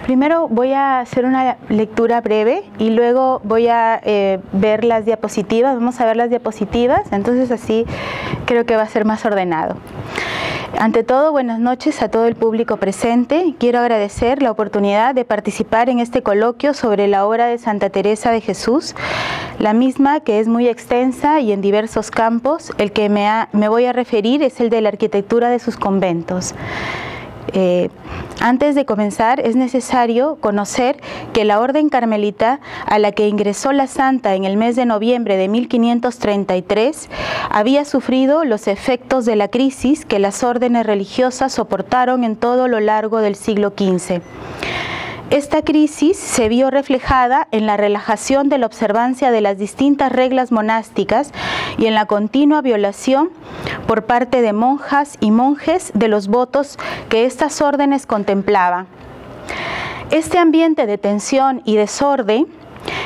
Primero voy a hacer una lectura breve y luego voy a ver las diapositivas. Vamos a ver las diapositivas, entonces así creo que va a ser más ordenado. Ante todo, buenas noches a todo el público presente. Quiero agradecer la oportunidad de participar en este coloquio sobre la obra de Santa Teresa de Jesús, la misma que es muy extensa y en diversos campos. El que me voy a referir es el de la arquitectura de sus conventos. Antes de comenzar, es necesario conocer que la orden carmelita a la que ingresó la santa en el mes de noviembre de 1533 había sufrido los efectos de la crisis que las órdenes religiosas soportaron en todo lo largo del siglo XV. Esta crisis se vio reflejada en la relajación de la observancia de las distintas reglas monásticas y en la continua violación por parte de monjas y monjes de los votos que estas órdenes contemplaban. Este ambiente de tensión y desorden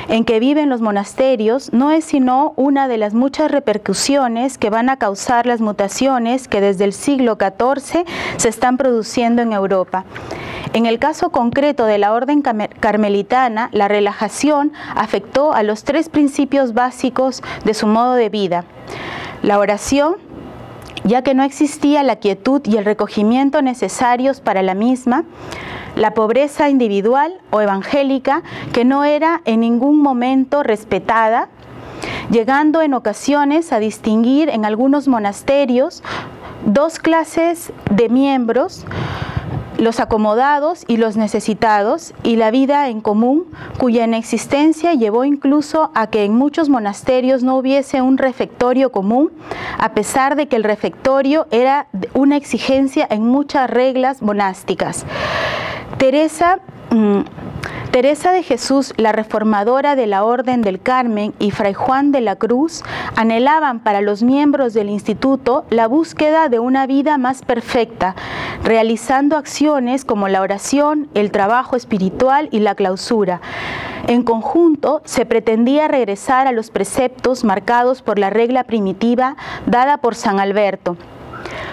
en que viven los monasterios no es sino una de las muchas repercusiones que van a causar las mutaciones que desde el siglo XIV se están produciendo en Europa. En el caso concreto de la orden carmelitana, la relajación afectó a los tres principios básicos de su modo de vida: la oración, ya que no existía la quietud y el recogimiento necesarios para la misma; la pobreza individual o evangélica, que no era en ningún momento respetada, llegando en ocasiones a distinguir en algunos monasterios dos clases de miembros: los acomodados y los necesitados; y la vida en común, cuya inexistencia llevó incluso a que en muchos monasterios no hubiese un refectorio común, a pesar de que el refectorio era una exigencia en muchas reglas monásticas. Teresa de Jesús, la reformadora de la Orden del Carmen, y Fray Juan de la Cruz anhelaban para los miembros del instituto la búsqueda de una vida más perfecta, realizando acciones como la oración, el trabajo espiritual y la clausura. En conjunto, se pretendía regresar a los preceptos marcados por la regla primitiva dada por San Alberto.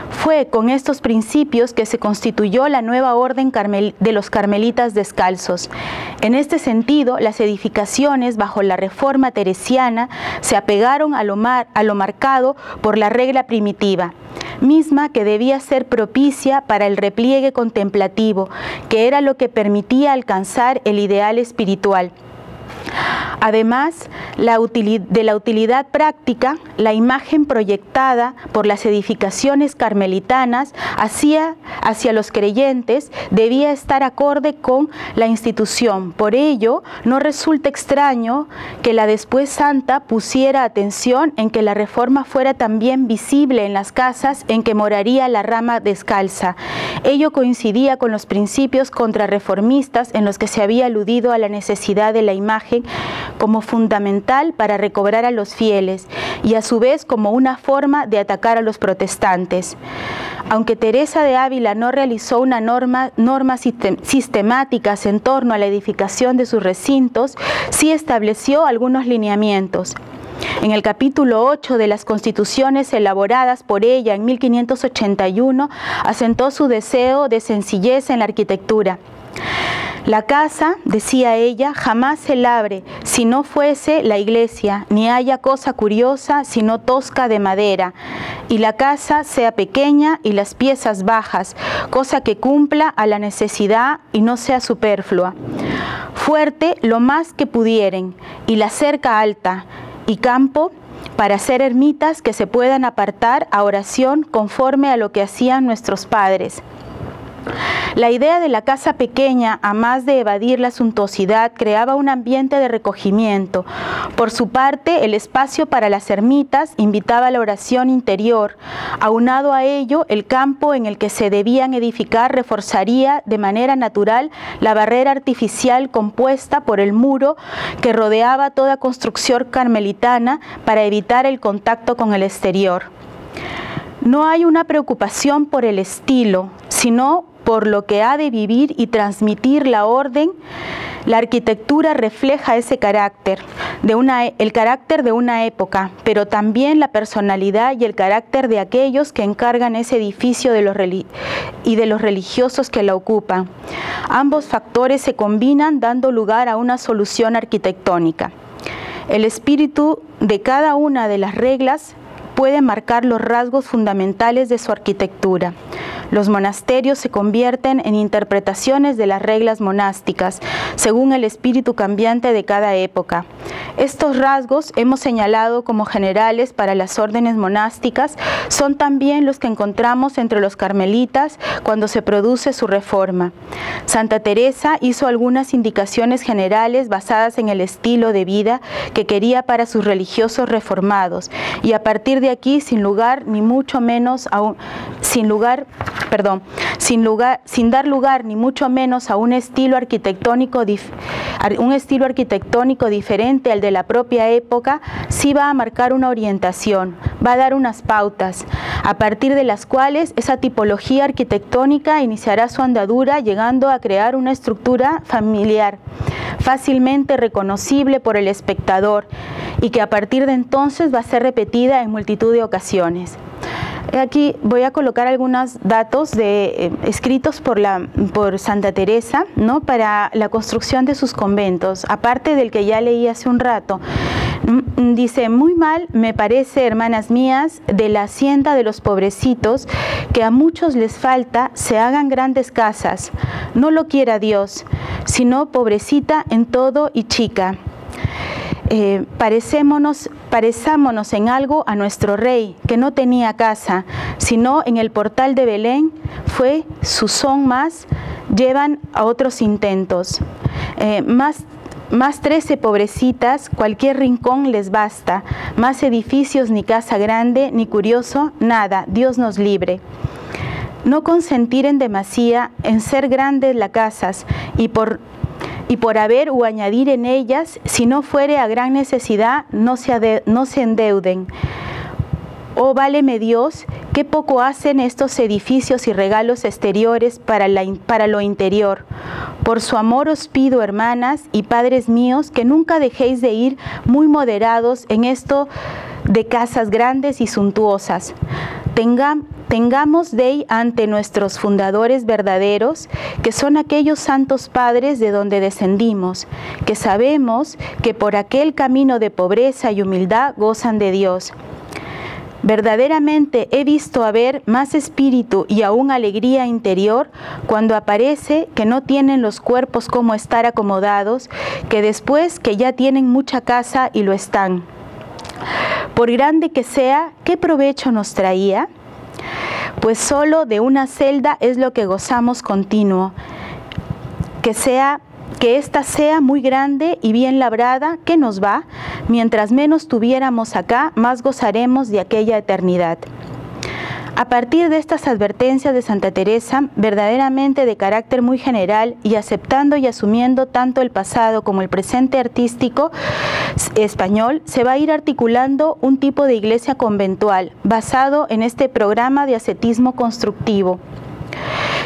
Fue con estos principios que se constituyó la nueva orden de los carmelitas descalzos. En este sentido, las edificaciones bajo la reforma teresiana se apegaron a lo marcado por la regla primitiva, misma que debía ser propicia para el repliegue contemplativo, que era lo que permitía alcanzar el ideal espiritual. Además de la utilidad práctica, la imagen proyectada por las edificaciones carmelitanas hacia los creyentes debía estar acorde con la institución. Por ello, no resulta extraño que la después santa pusiera atención en que la reforma fuera también visible en las casas en que moraría la rama descalza. Ello coincidía con los principios contrarreformistas en los que se había aludido a la necesidad de la imagen como fundamental para recobrar a los fieles y a su vez como una forma de atacar a los protestantes. Aunque Teresa de Ávila no realizó una normas sistemáticas en torno a la edificación de sus recintos, sí estableció algunos lineamientos. En el capítulo 8 de las constituciones elaboradas por ella en 1581, asentó su deseo de sencillez en la arquitectura. La casa, decía ella, jamás se labre si no fuese la iglesia, ni haya cosa curiosa sino tosca de madera, y la casa sea pequeña y las piezas bajas, cosa que cumpla a la necesidad y no sea superflua. Fuerte lo más que pudieren, y la cerca alta, y campo para hacer ermitas que se puedan apartar a oración conforme a lo que hacían nuestros padres. La idea de la casa pequeña, a más de evadir la suntuosidad, creaba un ambiente de recogimiento. Por su parte, el espacio para las ermitas invitaba a la oración interior. Aunado a ello, el campo en el que se debían edificar reforzaría de manera natural la barrera artificial compuesta por el muro que rodeaba toda construcción carmelitana para evitar el contacto con el exterior. No hay una preocupación por el estilo, sino por lo que ha de vivir y transmitir la orden. La arquitectura refleja ese carácter. el carácter de una época, pero también la personalidad y el carácter de aquellos que encargan ese edificio y de los religiosos que la ocupan. Ambos factores se combinan dando lugar a una solución arquitectónica. El espíritu de cada una de las reglas puede marcar los rasgos fundamentales de su arquitectura. Los monasterios se convierten en interpretaciones de las reglas monásticas, según el espíritu cambiante de cada época. Estos rasgos, hemos señalado como generales para las órdenes monásticas, son también los que encontramos entre los carmelitas cuando se produce su reforma. Santa Teresa hizo algunas indicaciones generales basadas en el estilo de vida que quería para sus religiosos reformados, y a partir de aquí, sin dar lugar ni mucho menos a un estilo arquitectónico diferente al de la propia época, sí va a marcar una orientación, va a dar unas pautas, a partir de las cuales esa tipología arquitectónica iniciará su andadura, llegando a crear una estructura familiar, fácilmente reconocible por el espectador, y que a partir de entonces va a ser repetida en multitud de ocasiones. Aquí voy a colocar algunos datos escritos por Santa Teresa, ¿no?, para la construcción de sus conventos, aparte del que ya leí hace un rato. Dice: muy mal me parece, hermanas mías, de la hacienda de los pobrecitos, que a muchos les falta, se hagan grandes casas. No lo quiera Dios, sino pobrecita en todo y chica. Parezámonos en algo a nuestro rey, que no tenía casa, sino en el portal de Belén fue su son más, llevan a otros intentos. Más 13 pobrecitas, cualquier rincón les basta, más edificios ni casa grande, ni curioso, nada, Dios nos libre. No consentir en demasía en ser grandes las casas, y por haber o añadir en ellas, si no fuere a gran necesidad, no se endeuden. Oh, váleme Dios, qué poco hacen estos edificios y regalos exteriores para lo interior. Por su amor os pido, hermanas y padres míos, que nunca dejéis de ir muy moderados en esto de casas grandes y suntuosas. Tengamos de ante nuestros fundadores verdaderos, que son aquellos santos padres de donde descendimos, que sabemos que por aquel camino de pobreza y humildad gozan de Dios. Verdaderamente he visto haber más espíritu y aún alegría interior cuando aparece que no tienen los cuerpos como estar acomodados, que después que ya tienen mucha casa y lo están. Por grande que sea, ¿qué provecho nos traía? Pues solo de una celda es lo que gozamos continuo. Que ésta sea muy grande y bien labrada, ¿qué nos va? Mientras menos tuviéramos acá, más gozaremos de aquella eternidad. A partir de estas advertencias de Santa Teresa, verdaderamente de carácter muy general, y aceptando y asumiendo tanto el pasado como el presente artístico español, se va a ir articulando un tipo de iglesia conventual basado en este programa de ascetismo constructivo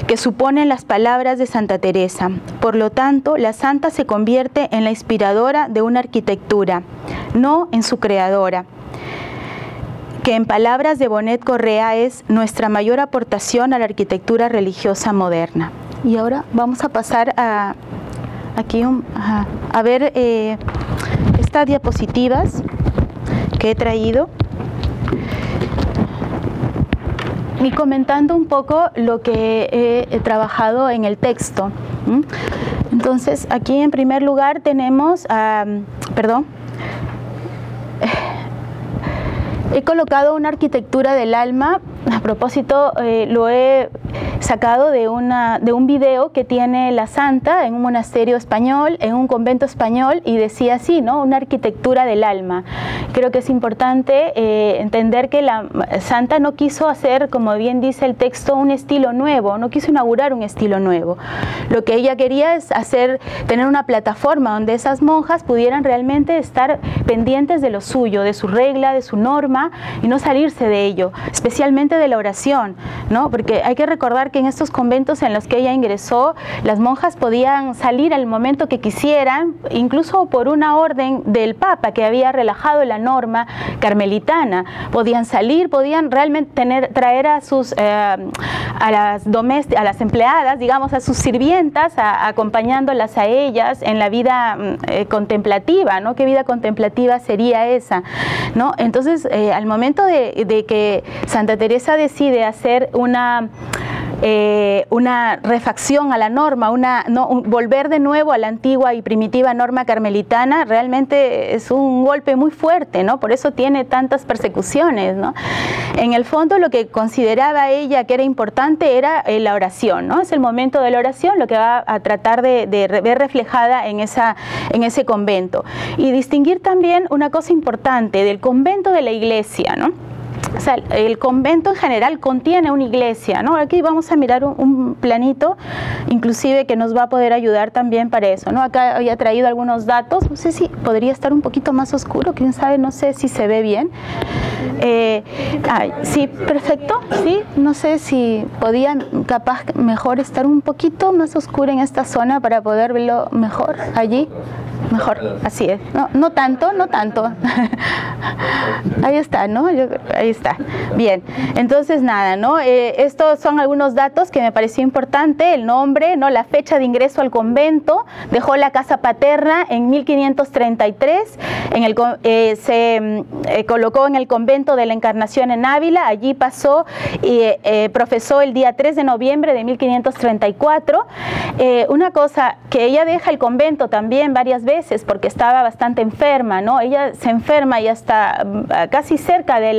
que suponen las palabras de Santa Teresa. Por lo tanto, la santa se convierte en la inspiradora de una arquitectura, no en su creadora, que en palabras de Bonet Correa es nuestra mayor aportación a la arquitectura religiosa moderna. Y ahora vamos a pasar a ver estas diapositivas que he traído y comentando un poco lo que he trabajado en el texto. Entonces, aquí en primer lugar tenemos, he colocado una arquitectura del alma. A propósito, lo he sacado de un video que tiene la santa en un monasterio español, en un convento español, y decía así, ¿no?, una arquitectura del alma. Creo que es importante entender que la santa no quiso hacer, como bien dice el texto, un estilo nuevo, no quiso inaugurar un estilo nuevo. Lo que ella quería es tener una plataforma donde esas monjas pudieran realmente estar pendientes de lo suyo, de su regla, de su norma, y no salirse de ello, especialmente de la oración, ¿no? Porque hay que recordar que en estos conventos en los que ella ingresó, las monjas podían salir al momento que quisieran, incluso por una orden del Papa que había relajado la norma carmelitana. Podían salir, podían realmente traer a sus a las empleadas, digamos, a sus sirvientas, acompañándolas a ellas en la vida contemplativa, ¿no? ¿Qué vida contemplativa sería esa, ¿no? Entonces, al momento de que Santa Teresa decide hacer una refacción a la norma, volver de nuevo a la antigua y primitiva norma carmelitana, realmente es un golpe muy fuerte, ¿no? Por eso tiene tantas persecuciones, ¿no? En el fondo, lo que consideraba ella que era importante era la oración, ¿no? Es el momento de la oración lo que va a tratar de ver reflejada en ese convento. Y distinguir también una cosa importante del convento de la iglesia, ¿no? O sea, el convento en general contiene una iglesia, ¿no? Aquí vamos a mirar un planito, inclusive, que nos va a poder ayudar también para eso, ¿no? Acá había traído algunos datos, no sé si podría estar un poquito más oscuro, quién sabe, no sé si se ve bien. Sí, perfecto, sí, no sé si podía capaz mejor estar un poquito más oscuro en esta zona para poder verlo mejor allí. Mejor, así es. No tanto, no tanto. Ahí está, ¿no? Ahí está. Bien, entonces nada, ¿no? Estos son algunos datos que me pareció importante. El nombre, ¿no? La fecha de ingreso al convento. Dejó la casa paterna en 1533. Se colocó en el convento de la Encarnación en Ávila. Allí pasó y profesó el día 3 de noviembre de 1534. Una cosa, que ella deja el convento también varias veces porque estaba bastante enferma, ¿no? Ella se enferma y hasta casi cerca de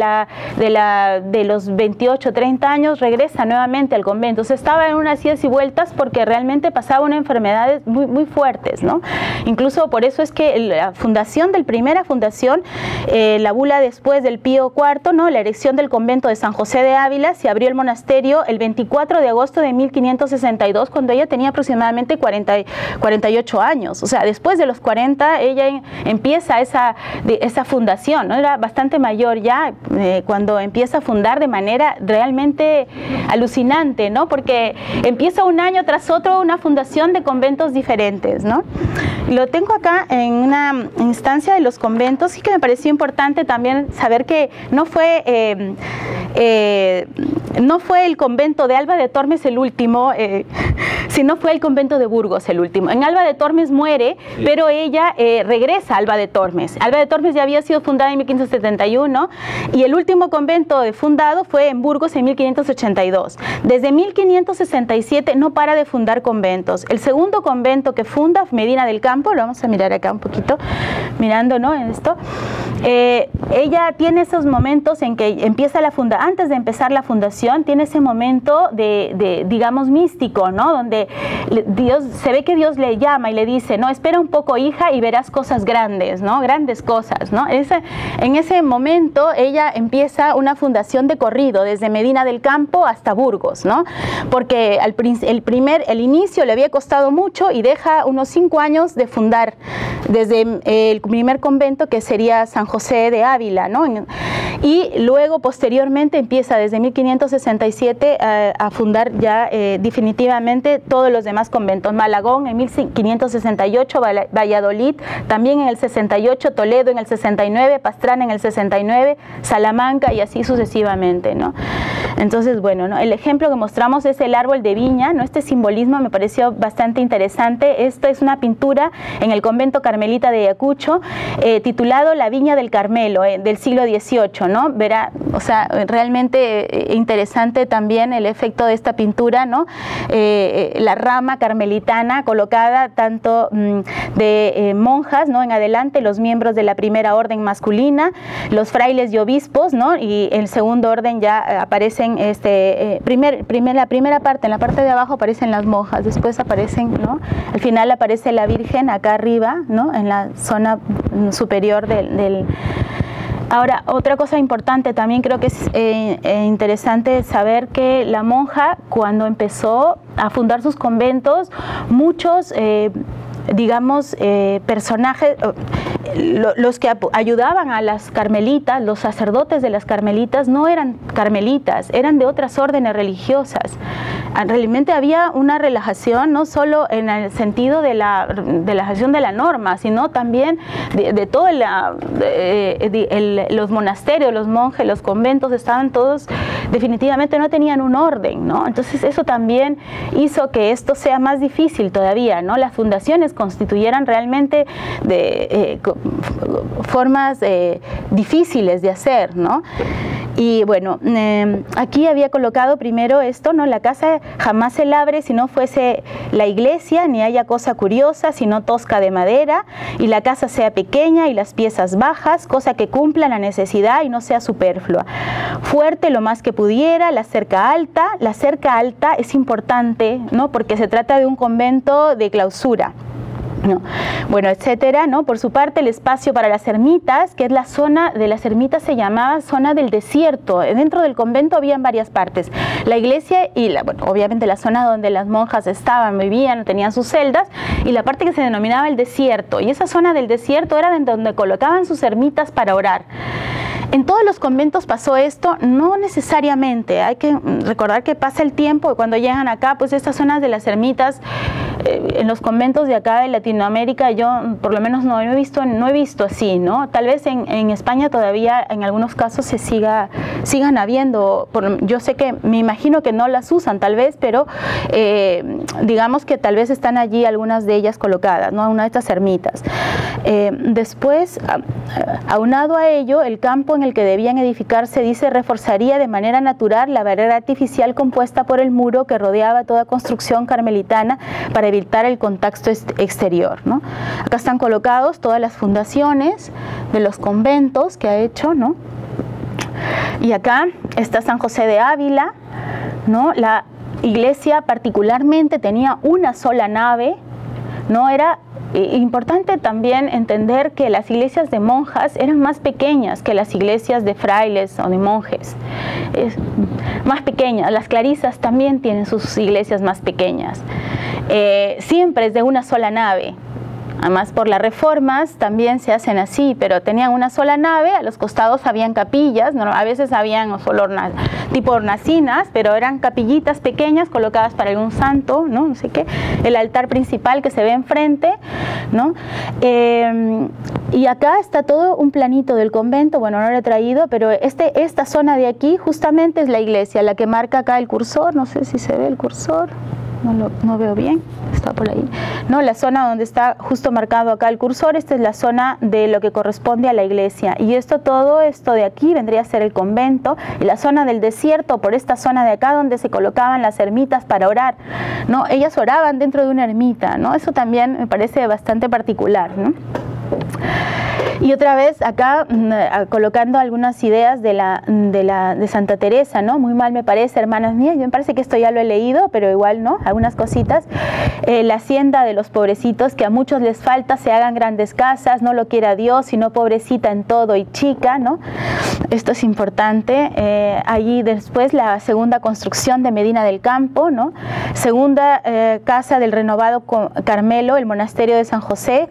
los 28, 30 años regresa nuevamente al convento. O sea, estaba en unas idas y vueltas porque realmente pasaba unas enfermedades muy, muy fuertes, ¿no? Incluso por eso es que la fundación primera fundación, la bula después del Pío IV, ¿no? La erección del convento de San José de Ávila, se abrió el monasterio el 24 de agosto de 1562, cuando ella tenía aproximadamente 48 años. O sea, después de los 40 ella empieza esa fundación, ¿no? Era bastante mayor ya cuando empieza a fundar de manera realmente alucinante, ¿no? Porque empieza un año tras otro una fundación de conventos diferentes, ¿no? Lo tengo acá en una instancia de los conventos, y que me pareció importante también saber que no fue el convento de Alba de Tormes el último, sino fue el convento de Burgos el último. En Alba de Tormes muere, pero ella regresa a Alba de Tormes. Alba de Tormes ya había sido fundada en 1571 y el último convento fundado fue en Burgos en 1582. Desde 1567 no para de fundar conventos. El segundo convento que funda, Medina del Campo, lo vamos a mirar acá un poquito, mirando, ¿no? En esto. Ella tiene esos momentos en que empieza antes de empezar la fundación, tiene ese momento digamos, místico, ¿no? Donde se ve que Dios le llama y le dice, no, espera un poco, hija, y verás cosas grandes, ¿no? Grandes cosas, ¿no? En ese momento ella empieza una fundación de corrido, desde Medina del Campo hasta Burgos, ¿no? Porque el inicio le había costado mucho y deja unos 5 años de fundar, desde el primer convento, que sería San José de Ávila, ¿no? Y luego, posteriormente, empieza desde 1567 a fundar ya definitivamente todos los demás conventos. Malagón en 1568, Valladolid también en el 68, Toledo en el 69, Pastrana en el 69, Salamanca, y así sucesivamente, ¿no? Entonces, bueno, ¿no? El ejemplo que mostramos es el árbol de viña, ¿no? Este simbolismo me pareció bastante interesante. Esto es una pintura en el convento carmelita de Ayacucho, titulado La Viña del Carmelo, del siglo XVIII, ¿no? Verá, o sea, realmente interesante también el efecto de esta pintura, ¿no? La rama carmelitana colocada tanto de monjas, ¿no? En adelante, los miembros de la primera orden masculina, los frailes y obispos, ¿no? Y el segundo orden ya aparecen, la primera parte, en la parte de abajo aparecen las monjas, después aparecen, ¿no? Al final aparece la Virgen acá arriba, ¿no? En la zona superior del... Ahora, otra cosa importante también creo que es interesante saber que la monja, cuando empezó a fundar sus conventos, muchos digamos, personajes, los que ayudaban a las carmelitas, los sacerdotes de las carmelitas, no eran carmelitas, eran de otras órdenes religiosas. realmente había una relajación, no solo en el sentido de la relajación de la norma, sino también de todo los monasterios, los monjes, los conventos, estaban todos, definitivamente no tenían un orden, ¿no? Entonces eso también hizo que esto sea más difícil todavía, ¿no? Las fundaciones constituyeran realmente formas difíciles de hacer, ¿no? Y bueno, aquí había colocado primero esto, ¿no? La casa jamás se labre si no fuese la iglesia, ni haya cosa curiosa, sino tosca de madera, y la casa sea pequeña y las piezas bajas, cosa que cumpla la necesidad y no sea superflua. Fuerte lo más que pudiera, la cerca alta es importante, ¿no? Porque se trata de un convento de clausura. No. Bueno, etcétera, ¿no? Por su parte, el espacio para las ermitas, que es la zona de las ermitas, se llamaba zona del desierto. Dentro del convento había varias partes. La iglesia y, bueno, obviamente la zona donde las monjas estaban, vivían, tenían sus celdas, y la parte que se denominaba el desierto. Y esa zona del desierto era donde colocaban sus ermitas para orar. En todos los conventos pasó esto, no necesariamente, hay que recordar que pasa el tiempo y cuando llegan acá, pues estas zonas de las ermitas, en los conventos de acá de Latinoamérica, yo por lo menos no he visto así, ¿no? Tal vez en España todavía en algunos casos sigan habiendo, yo sé que, me imagino que no las usan tal vez, pero digamos que tal vez están allí algunas de ellas colocadas, ¿no? Una de estas ermitas. Después, aunado a ello, el campo en el que debían edificarse, dice, reforzaría de manera natural la barrera artificial compuesta por el muro que rodeaba toda construcción carmelitana para evitar el contacto exterior, ¿no? Acá están colocados todas las fundaciones de los conventos que ha hecho, ¿no? Y acá está San José de Ávila, ¿no? La iglesia particularmente tenía una sola nave, ¿no? Era importante también entender que las iglesias de monjas eran más pequeñas que las iglesias de frailes o de monjes. Más pequeñas. Las clarisas también tienen sus iglesias más pequeñas. Siempre es de una sola nave. Además, por las reformas también se hacen así, pero tenían una sola nave, a los costados habían capillas, ¿no? A veces habían solo tipo hornacinas, pero eran capillitas pequeñas colocadas para algún santo, ¿no? No sé qué, el altar principal que se ve enfrente, ¿no? Y acá está todo un planito del convento, bueno, no lo he traído, pero esta zona de aquí justamente es la iglesia, la que marca acá el cursor, no sé si se ve el cursor. No veo bien, está por ahí. No, la zona donde está justo marcado acá el cursor, esta es la zona de lo que corresponde a la iglesia. Y todo esto de aquí vendría a ser el convento, y la zona del desierto, por esta zona de acá donde se colocaban las ermitas para orar, ¿no? Ellas oraban dentro de una ermita, ¿no? Eso también me parece bastante particular, ¿no? Y otra vez acá colocando algunas ideas de Santa Teresa, ¿no? Muy mal me parece, hermanas mías, me parece que esto ya lo he leído, pero igual, ¿no? Algunas cositas. La hacienda de los pobrecitos, que a muchos les falta, se hagan grandes casas, no lo quiera Dios, sino pobrecita en todo y chica, ¿no? Esto es importante. Allí después la segunda construcción de Medina del Campo, ¿no? Segunda casa del renovado Carmelo, el monasterio de San José.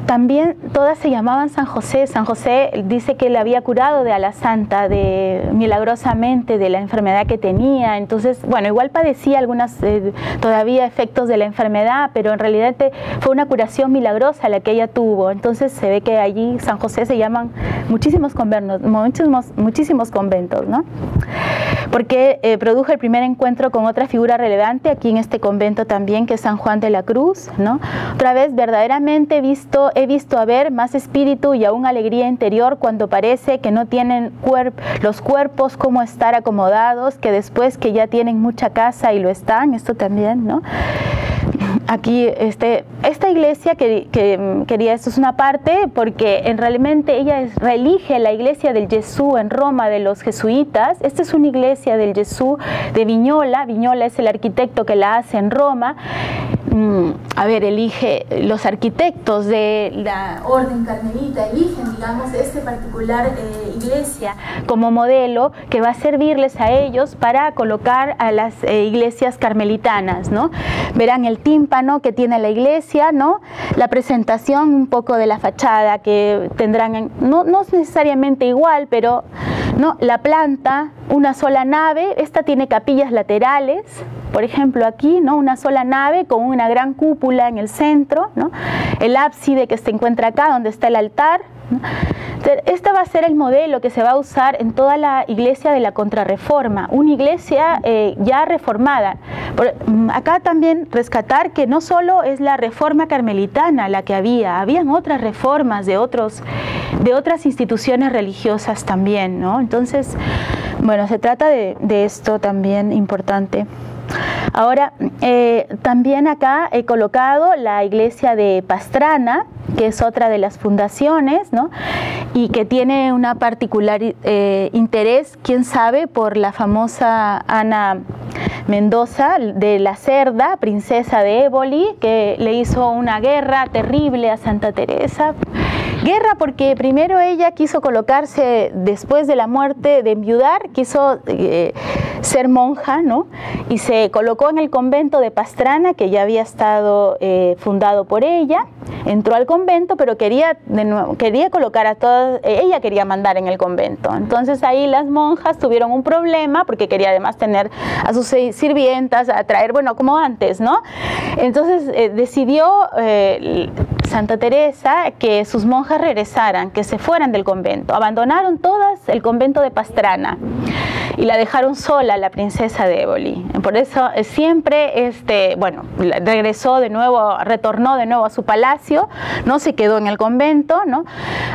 También todas se llamaban San José. San José dice que le había curado a la santa milagrosamente de la enfermedad que tenía. Entonces, bueno, igual padecía algunas todavía efectos de la enfermedad, pero en realidad fue una curación milagrosa la que ella tuvo. Entonces se ve que allí San José se llaman muchísimos conventos, ¿no? Porque produjo el primer encuentro con otra figura relevante aquí en este convento también, que es San Juan de la Cruz, ¿no? Otra vez, verdaderamente he visto a ver más espíritu y aún alegría interior cuando parece que no tienen los cuerpos como estar acomodados, que después que ya tienen mucha casa y lo están, esto también, ¿no? Aquí esta iglesia quería, esto es una parte, porque realmente ella reelige la iglesia del Gesù en Roma de los jesuitas. Esta es una iglesia del Gesù de Vignola. Vignola es el arquitecto que la hace en Roma. Elige los arquitectos de la orden carmelita, eligen, digamos, particular iglesia como modelo que va a servirles a ellos para colocar a las iglesias carmelitanas, ¿no? Verán el tímpano que tiene la iglesia, ¿no? La presentación un poco de la fachada que tendrán, no es necesariamente igual, pero ¿no? La planta, una sola nave, esta tiene capillas laterales, por ejemplo aquí, ¿no? Una sola nave con una gran cúpula en el centro, ¿no? El ábside que se encuentra acá, donde está el altar, ¿no? Este va a ser el modelo que se va a usar en toda la iglesia de la Contrarreforma, una iglesia ya reformada. Acá también rescatar que no solo es la reforma carmelitana la que habían otras reformas de otras instituciones religiosas también, ¿no? Entonces, bueno, se trata de esto también importante. Ahora, también acá he colocado la iglesia de Pastrana, que es otra de las fundaciones, ¿no? Y que tiene una particular interés, quién sabe, por la famosa Ana Mendoza de la Cerda, princesa de Éboli, que le hizo una guerra terrible a Santa Teresa. Guerra porque primero ella quiso colocarse, después de la muerte de enviudar, quiso ser monja, ¿no? Y se colocó en el convento de Pastrana, que ya había estado fundado por ella. Entró al convento, pero quería colocar a todas, ella quería mandar en el convento. Entonces ahí las monjas tuvieron un problema, porque quería además tener a sus sirvientas, a traer, bueno, como antes, ¿no? Entonces decidió Santa Teresa que sus monjas regresaran, que se fueran del convento. Abandonaron todas el convento de Pastrana y la dejaron sola, la princesa de Éboli. Por eso siempre, bueno, regresó de nuevo, retornó de nuevo a su palacio, no se quedó en el convento, ¿no?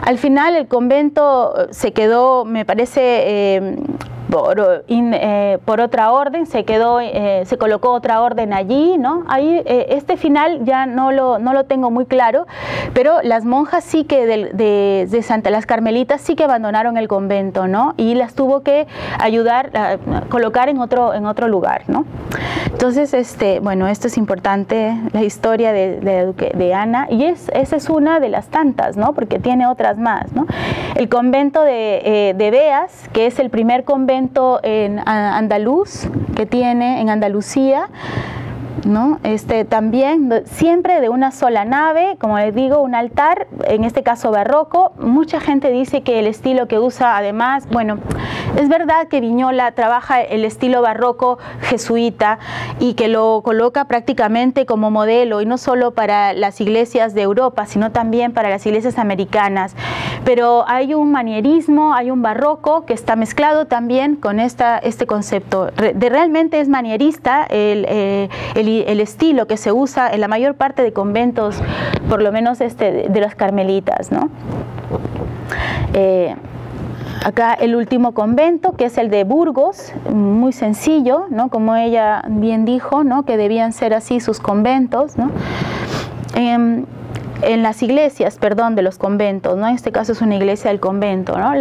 Al final el convento se quedó, me parece, por otra orden, se colocó otra orden allí, ¿no? Ahí este final ya no lo tengo muy claro, pero las monjas sí que de Santa, las carmelitas sí que abandonaron el convento, ¿no? Y las tuvo que ayudar a colocar en otro lugar, ¿no? Entonces, bueno, esto es importante, la historia de Ana, y esa es una de las tantas, ¿no? Porque tiene otras más, ¿no? El convento de Beas, que es el primer convento en andaluz que tiene en Andalucía, ¿no? También siempre de una sola nave, como les digo, un altar, en este caso barroco. Mucha gente dice que el estilo que usa, además, bueno, es verdad que Viñola trabaja el estilo barroco jesuita y que lo coloca prácticamente como modelo, y no solo para las iglesias de Europa, sino también para las iglesias americanas. Pero hay un manierismo, hay un barroco que está mezclado también con este concepto. Realmente es manierista el estilo que se usa en la mayor parte de conventos, por lo menos de las carmelitas, ¿no? Acá el último convento, que es el de Burgos, muy sencillo, ¿no? Como ella bien dijo, ¿no? Que debían ser así sus conventos, ¿no? En las iglesias, perdón, de los conventos, ¿no? En este caso es una iglesia del convento, ¿no?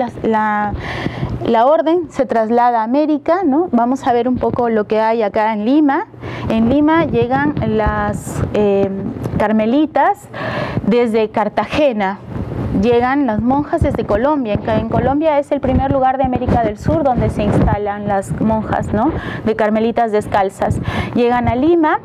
La orden se traslada a América, ¿no? Vamos a ver un poco lo que hay acá en Lima. En Lima llegan las carmelitas desde Cartagena. Llegan las monjas desde Colombia. En Colombia es el primer lugar de América del Sur donde se instalan las monjas, ¿no? De carmelitas descalzas. Llegan a Lima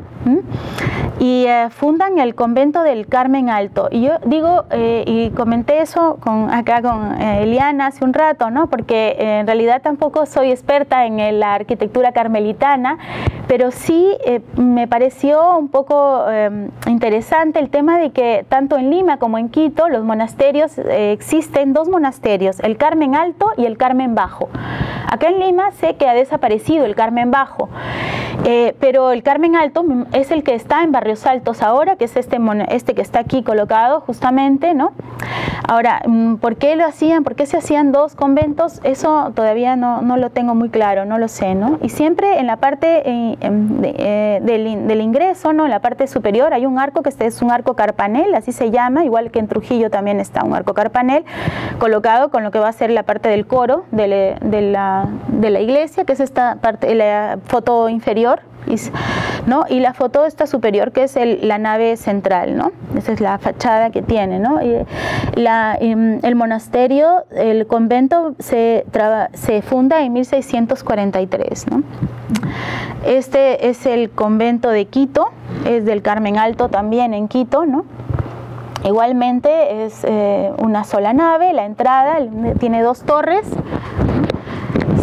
y fundan el convento del Carmen Alto. Y yo digo, y comenté eso acá con Eliana hace un rato, ¿no? Porque en realidad tampoco soy experta en la arquitectura carmelitana, pero sí me pareció un poco interesante el tema de que tanto en Lima como en Quito, los monasterios, existen dos monasterios, el Carmen Alto y el Carmen Bajo. Acá en Lima sé que ha desaparecido el Carmen Bajo, pero el Carmen Alto es el que está en Barrios Altos ahora, que es este que está aquí colocado justamente, ¿no? Ahora, ¿por qué lo hacían? ¿Por qué se hacían dos conventos? Eso todavía no lo tengo muy claro, no lo sé, ¿no? Y siempre en la parte del ingreso, ¿no? En la parte superior hay un arco que es un arco carpanel, así se llama, igual que en Trujillo también está un arco carpanel colocado con lo que va a ser la parte del coro de la iglesia, que es esta parte, la foto inferior, ¿no? Y la foto esta superior, que es la nave central, ¿no? Esa es la fachada que tiene, ¿no? Y el monasterio, el convento se funda en 1643, ¿no? Este es el convento de Quito, es del Carmen Alto también en Quito, ¿no? Igualmente es una sola nave, la entrada tiene dos torres.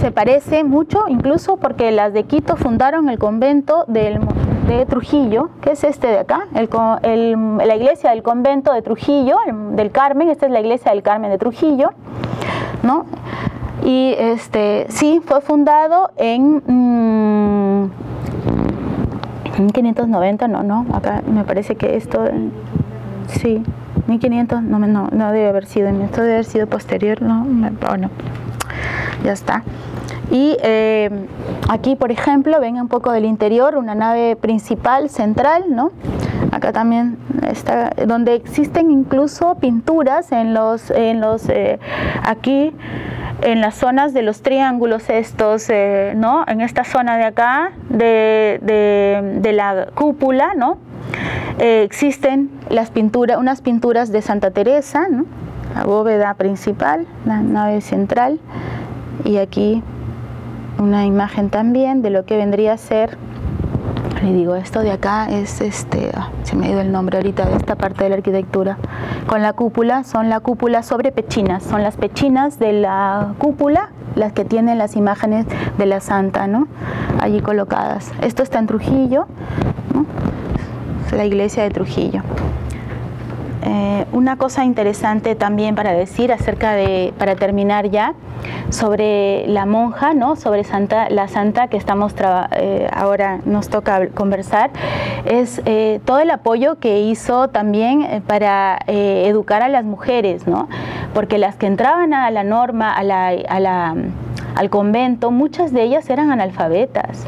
se parece mucho, incluso porque las de Quito fundaron el convento de Trujillo, que es este de acá, la iglesia del convento de Trujillo, del Carmen. Esta es la iglesia del Carmen de Trujillo, ¿no? Y sí, fue fundado en 1590, no, acá me parece que esto, sí, 1500, no debe haber sido, esto debe haber sido posterior, no, bueno, ya está. Y aquí, por ejemplo, ven un poco del interior, una nave principal, central, ¿no? Acá también está, donde existen incluso pinturas aquí, en las zonas de los triángulos estos, ¿no? En esta zona de acá, de la cúpula, ¿no? Existen unas pinturas de Santa Teresa, ¿no? La bóveda principal, la nave central, y aquí una imagen también de lo que vendría a ser, le digo, esto de acá es, se me ha ido el nombre ahorita de esta parte de la arquitectura, con la cúpula, son la cúpula sobre pechinas, son las pechinas de la cúpula las que tienen las imágenes de la santa, ¿no? Allí colocadas. Esto está en Trujillo, ¿no? Es la iglesia de Trujillo. Una cosa interesante también para decir para terminar ya, sobre la monja, ¿no? Sobre la santa que ahora nos toca conversar, es todo el apoyo que hizo también para educar a las mujeres, ¿no? Porque las que entraban a la norma, al convento, muchas de ellas eran analfabetas.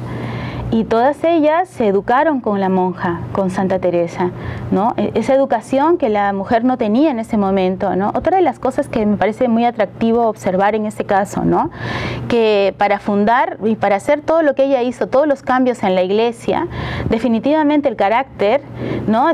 Y todas ellas se educaron con la monja, con Santa Teresa, ¿no? Esa educación que la mujer no tenía en ese momento, ¿no? Otra de las cosas que me parece muy atractivo observar en este caso, ¿no? Que para fundar y para hacer todo lo que ella hizo, todos los cambios en la iglesia, definitivamente el carácter, ¿no?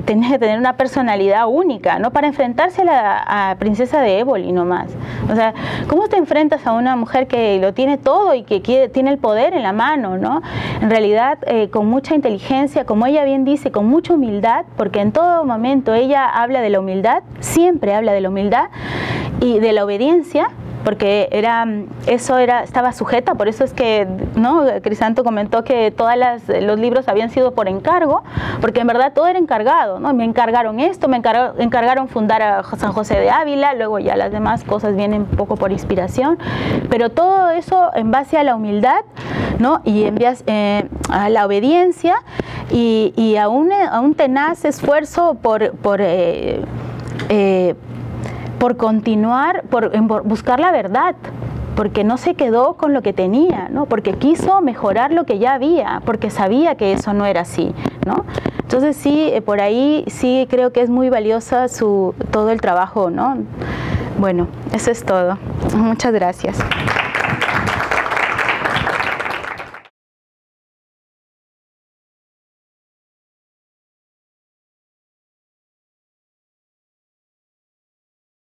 Tenía que tener una personalidad única, ¿no? Para enfrentarse a Princesa de Éboli nomás. O sea, ¿cómo te enfrentas a una mujer que lo tiene todo y que tiene el poder en la mano, ¿no? En realidad, con mucha inteligencia, como ella bien dice, con mucha humildad, porque en todo momento ella habla de la humildad, siempre habla de la humildad y de la obediencia, porque estaba sujeta. Por eso es que, ¿no? Crisanto comentó que todos los libros habían sido por encargo, porque en verdad todo era encargado, ¿no? Me encargaron esto, me encargaron fundar a San José de Ávila, luego ya las demás cosas vienen un poco por inspiración, pero todo eso en base a la humildad, ¿no? Y a la obediencia y a un tenaz esfuerzo por continuar, por buscar la verdad, porque no se quedó con lo que tenía, ¿no? Porque quiso mejorar lo que ya había, porque sabía que eso no era así, ¿no? Entonces sí, por ahí sí creo que es muy valiosa todo el trabajo, ¿no? Bueno, eso es todo. Muchas gracias.